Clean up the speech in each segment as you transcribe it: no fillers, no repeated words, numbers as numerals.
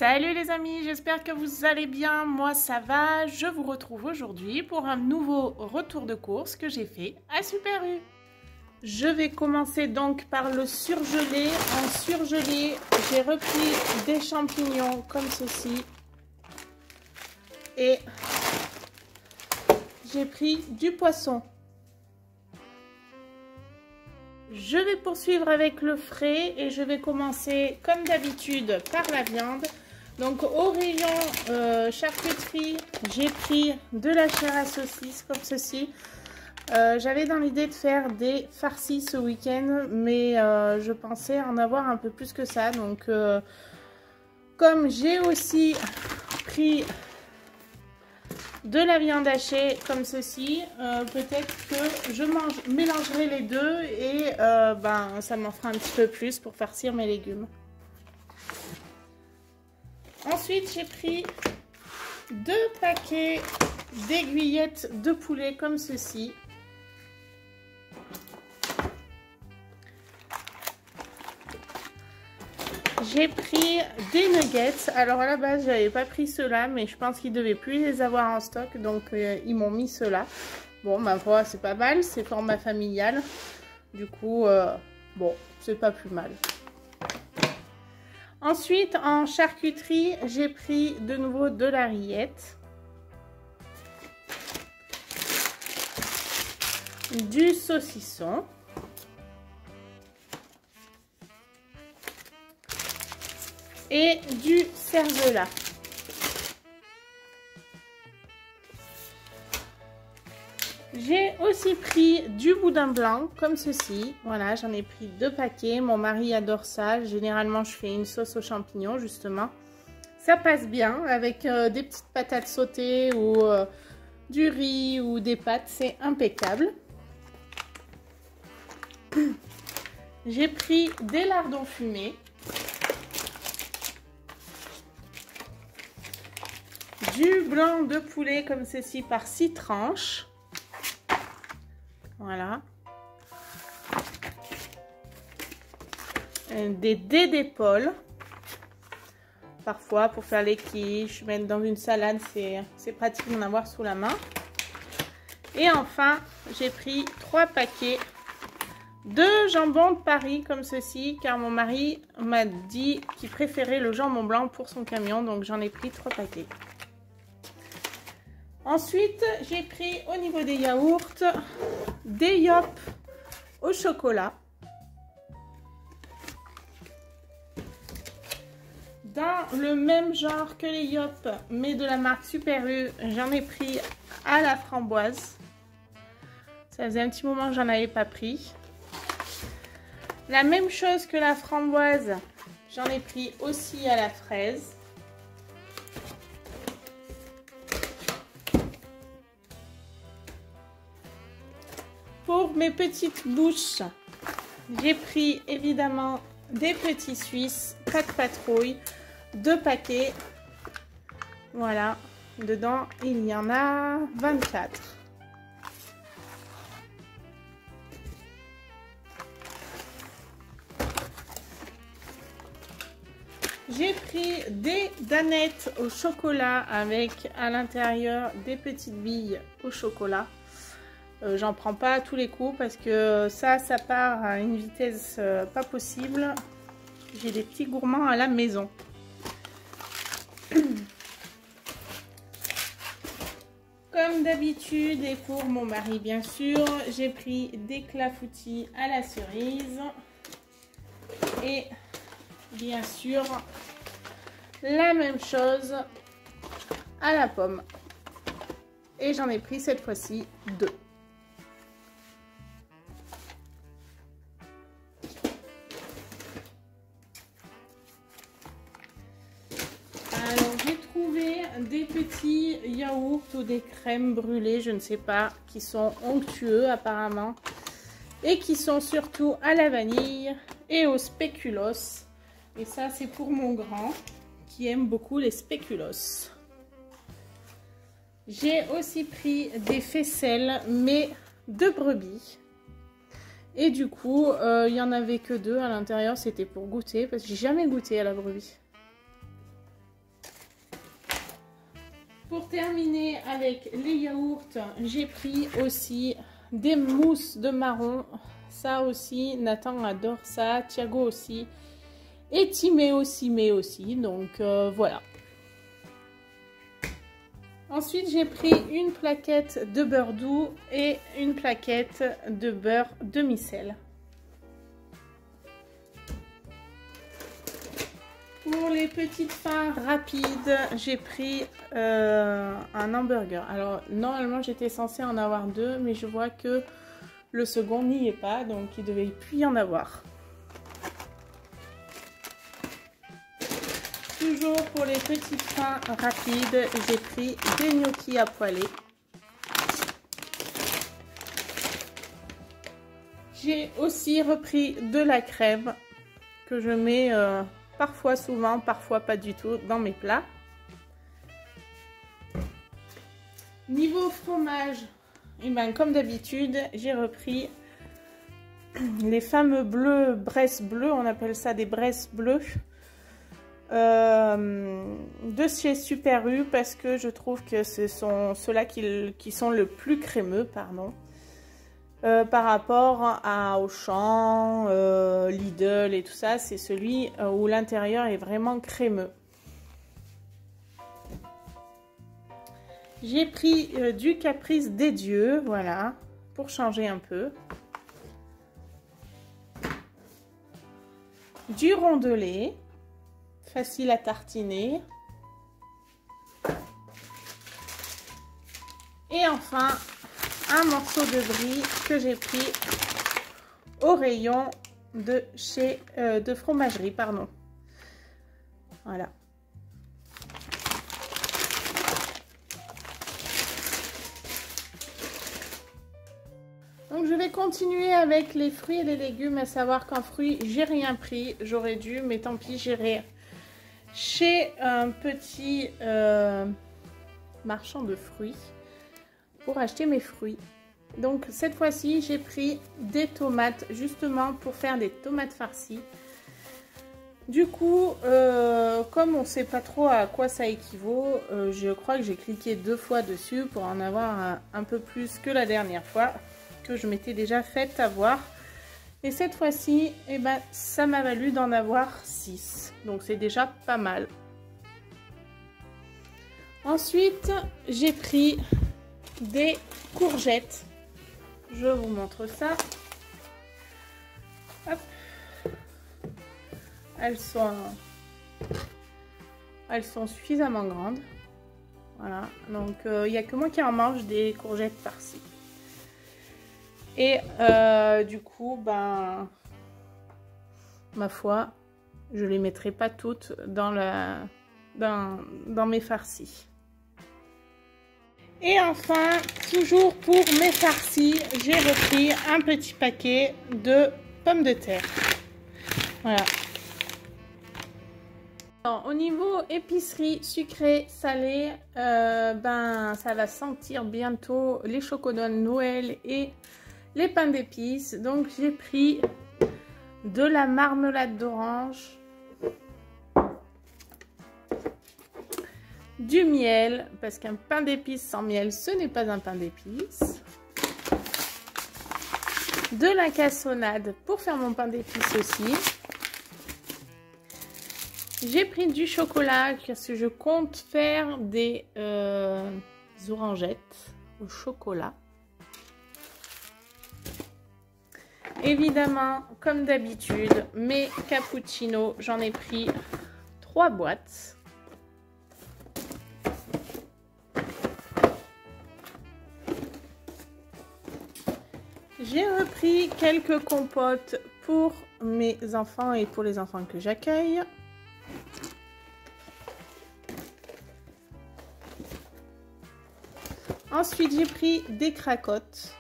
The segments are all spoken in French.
Salut les amis, j'espère que vous allez bien, moi ça va. Je vous retrouve aujourd'hui pour un nouveau retour de course que j'ai fait à Super U. Je vais commencer donc par le surgelé. En surgelé, j'ai repris des champignons comme ceci. Et j'ai pris du poisson. Je vais poursuivre avec le frais et je vais commencer comme d'habitude par la viande. Donc au rayon charcuterie, j'ai pris de la chair à saucisse comme ceci. J'avais dans l'idée de faire des farcis ce week-end, mais je pensais en avoir un peu plus que ça. Donc comme j'ai aussi pris de la viande hachée comme ceci, peut-être que je mélangerai les deux et ça m'en fera un petit peu plus pour farcir mes légumes. Ensuite, j'ai pris 2 paquets d'aiguillettes de poulet comme ceci. J'ai pris des nuggets. Alors à la base, j'avais pas pris ceux-là, mais je pense qu'ils devaient plus les avoir en stock, donc ils m'ont mis ceux-là. Bon, ma foi, c'est pas mal, c'est format familial. Du coup, bon, c'est pas plus mal. Ensuite, en charcuterie, j'ai pris de nouveau de la rillette, du saucisson, et du cervelas. J'ai aussi pris du boudin blanc comme ceci. Voilà, j'en ai pris 2 paquets. Mon mari adore ça. Généralement, je fais une sauce aux champignons justement. Ça passe bien avec des petites patates sautées ou du riz ou des pâtes. C'est impeccable. J'ai pris des lardons fumés. Du blanc de poulet comme ceci par 6 tranches. Voilà. Des dés d'épaule. Parfois pour faire les quiches, mettre dans une salade, c'est pratique d'en avoir sous la main. Et enfin, j'ai pris 3 paquets de jambon de Paris comme ceci, car mon mari m'a dit qu'il préférait le jambon blanc pour son camion, donc j'en ai pris 3 paquets. Ensuite, j'ai pris au niveau des yaourts, des Yop au chocolat. Dans le même genre que les Yop, mais de la marque Super U, j'en ai pris à la framboise. Ça faisait un petit moment que j'en avais pas pris. La même chose que la framboise, j'en ai pris aussi à la fraise. Pour mes petites bouches, j'ai pris évidemment des petits Suisses, pas de patrouille, 2 paquets. Voilà, dedans il y en a 24. J'ai pris des danettes au chocolat avec à l'intérieur des petites billes au chocolat. J'en prends pas à tous les coups parce que ça part à une vitesse pas possible. J'ai des petits gourmands à la maison. Comme d'habitude et pour mon mari bien sûr, j'ai pris des clafoutis à la cerise. Et bien sûr, la même chose à la pomme. Et j'en ai pris cette fois-ci 2. Des petits yaourts ou des crèmes brûlées, je ne sais pas, qui sont onctueux apparemment et qui sont surtout à la vanille et au spéculoos. Et ça c'est pour mon grand qui aime beaucoup les spéculoos. J'ai aussi pris des faisselles mais de brebis et du coup il y en avait que 2 à l'intérieur. C'était pour goûter parce que j'ai jamais goûté à la brebis. Pour terminer avec les yaourts, j'ai pris aussi des mousses de marron. Ça aussi, Nathan adore ça, Thiago aussi. Et Timé aussi. Donc voilà. Ensuite, j'ai pris une plaquette de beurre doux et une plaquette de beurre demi-sel. Pour les petites fins rapides, j'ai pris un hamburger. Alors, normalement, j'étais censée en avoir deux, mais je vois que le second n'y est pas, donc il devait plus y en avoir. Toujours pour les petites fins rapides, j'ai pris des gnocchis à poêler. J'ai aussi repris de la crème que je mets parfois, souvent, parfois pas du tout dans mes plats. Niveau fromage, et ben, comme d'habitude, j'ai repris les fameux bleus, Bresse bleu, on appelle ça des Bresse bleus. De chez Super U parce que je trouve que ce sont ceux-là qui sont le plus crémeux, pardon, par rapport à Auchan, Lidl et tout ça. C'est celui où l'intérieur est vraiment crémeux. J'ai pris du Caprice des Dieux, voilà, pour changer un peu. Du rondelet. Facile à tartiner. Et enfin, un morceau de brie que j'ai pris au rayon de chez de fromagerie, pardon. Voilà. Donc je vais continuer avec les fruits et les légumes, à savoir qu'en fruits, j'ai rien pris. J'aurais dû, mais tant pis, j'irai chez un petit marchand de fruits pour acheter mes fruits. Donc cette fois-ci, j'ai pris des tomates justement pour faire des tomates farcies. Du coup, comme on ne sait pas trop à quoi ça équivaut, je crois que j'ai cliqué 2 fois dessus pour en avoir un peu plus que la dernière fois, que je m'étais déjà fait avoir. Et cette fois-ci, eh ben, ça m'a valu d'en avoir 6. Donc c'est déjà pas mal. Ensuite, j'ai pris des courgettes. Je vous montre ça. Hop. Elles sont suffisamment grandes. Voilà. Donc il n'y a que moi qui en mange des courgettes farcies. Et du coup, ben, ma foi, je les mettrai pas toutes dans mes farcis. Et enfin, toujours pour mes farcis, j'ai repris un petit paquet de pommes de terre. Voilà. Alors, au niveau épicerie sucrée, salée, ben, ça va sentir bientôt les chocolats de Noël et les pains d'épices. Donc j'ai pris de la marmelade d'orange, du miel, parce qu'un pain d'épices sans miel, ce n'est pas un pain d'épices, de la cassonade pour faire mon pain d'épices aussi. J'ai pris du chocolat parce que je compte faire des orangettes au chocolat. Évidemment, comme d'habitude, mes cappuccinos, j'en ai pris 3 boîtes. J'ai repris quelques compotes pour mes enfants et pour les enfants que j'accueille. Ensuite, j'ai pris des cracottes.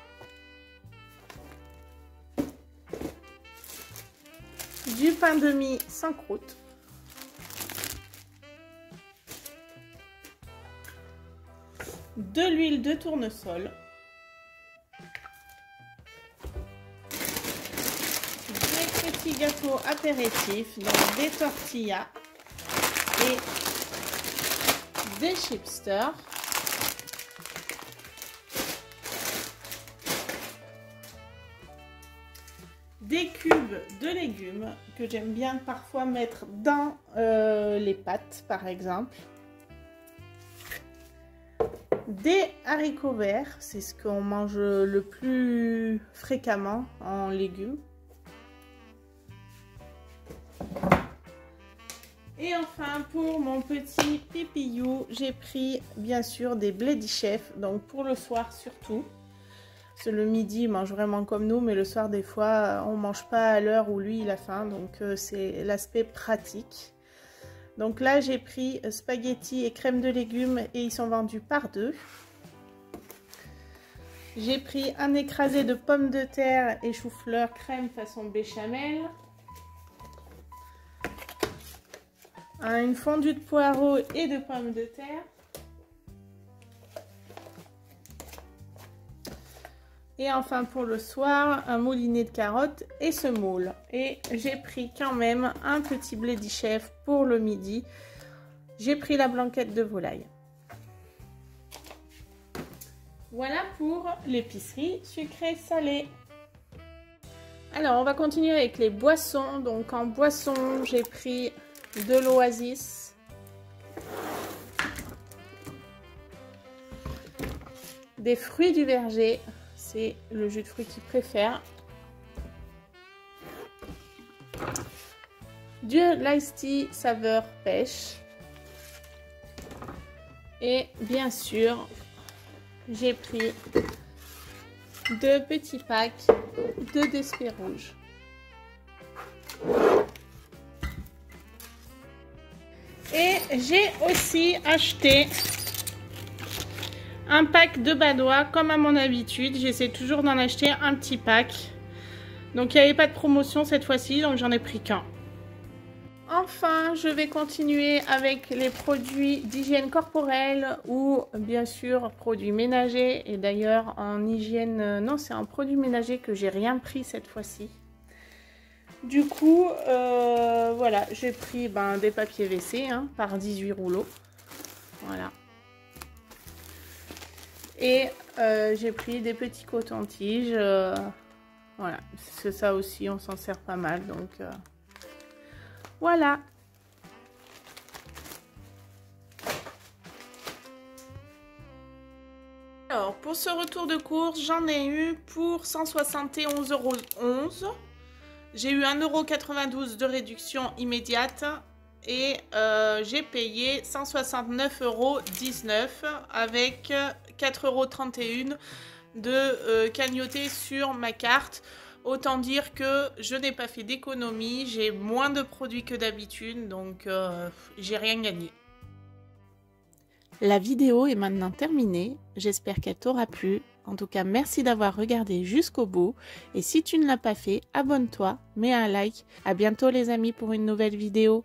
Du pain de mie sans croûte. De l'huile de tournesol. Des petits gâteaux apéritifs, donc des tortillas et des chipsters. des cubes de légumes que j'aime bien parfois mettre dans les pâtes par exemple. Des haricots verts, c'est ce qu'on mange le plus fréquemment en légumes. Et enfin pour mon petit pipillou, j'ai pris bien sûr des Bledi Chef, donc pour le soir surtout. Parce que le midi il mange vraiment comme nous, mais le soir des fois on mange pas à l'heure où lui il a faim, donc c'est l'aspect pratique. Donc là j'ai pris spaghettis et crème de légumes et ils sont vendus par 2. J'ai pris un écrasé de pommes de terre et chou-fleur crème façon béchamel. Une fondue de poireaux et de pommes de terre. Et enfin pour le soir, un moulinet de carottes et semoule. Et j'ai pris quand même un petit Bledi Chef pour le midi. J'ai pris la blanquette de volaille. Voilà pour l'épicerie sucrée salée. Alors on va continuer avec les boissons. Donc en boisson, j'ai pris de l'Oasis. Des fruits du verger. C'est le jus de fruits qu'il préfère. Du Ice Tea saveur pêche. Et bien sûr, j'ai pris 2 petits packs de Despé rouge. Et j'ai aussi acheté un pack de Badois, comme à mon habitude. J'essaie toujours d'en acheter un petit pack. Donc il n'y avait pas de promotion cette fois-ci, donc j'en ai pris qu'un. Enfin, je vais continuer avec les produits d'hygiène corporelle ou bien sûr produits ménagers. Et d'ailleurs en hygiène, non, c'est un produit ménager que j'ai rien pris cette fois-ci. Du coup, voilà, j'ai pris des papiers WC par 18 rouleaux. Voilà. Et j'ai pris des petits cotons-tiges. Voilà, c'est ça aussi, on s'en sert pas mal. Donc voilà. Alors, pour ce retour de course, j'en ai eu pour 171,11 €. J'ai eu 1,92 € de réduction immédiate et j'ai payé 169,19 € avec 4,31 € de cagnoté sur ma carte. Autant dire que je n'ai pas fait d'économie, j'ai moins de produits que d'habitude, donc j'ai rien gagné. La vidéo est maintenant terminée, j'espère qu'elle t'aura plu. En tout cas, merci d'avoir regardé jusqu'au bout. Et si tu ne l'as pas fait, abonne-toi, mets un like. À bientôt les amis pour une nouvelle vidéo.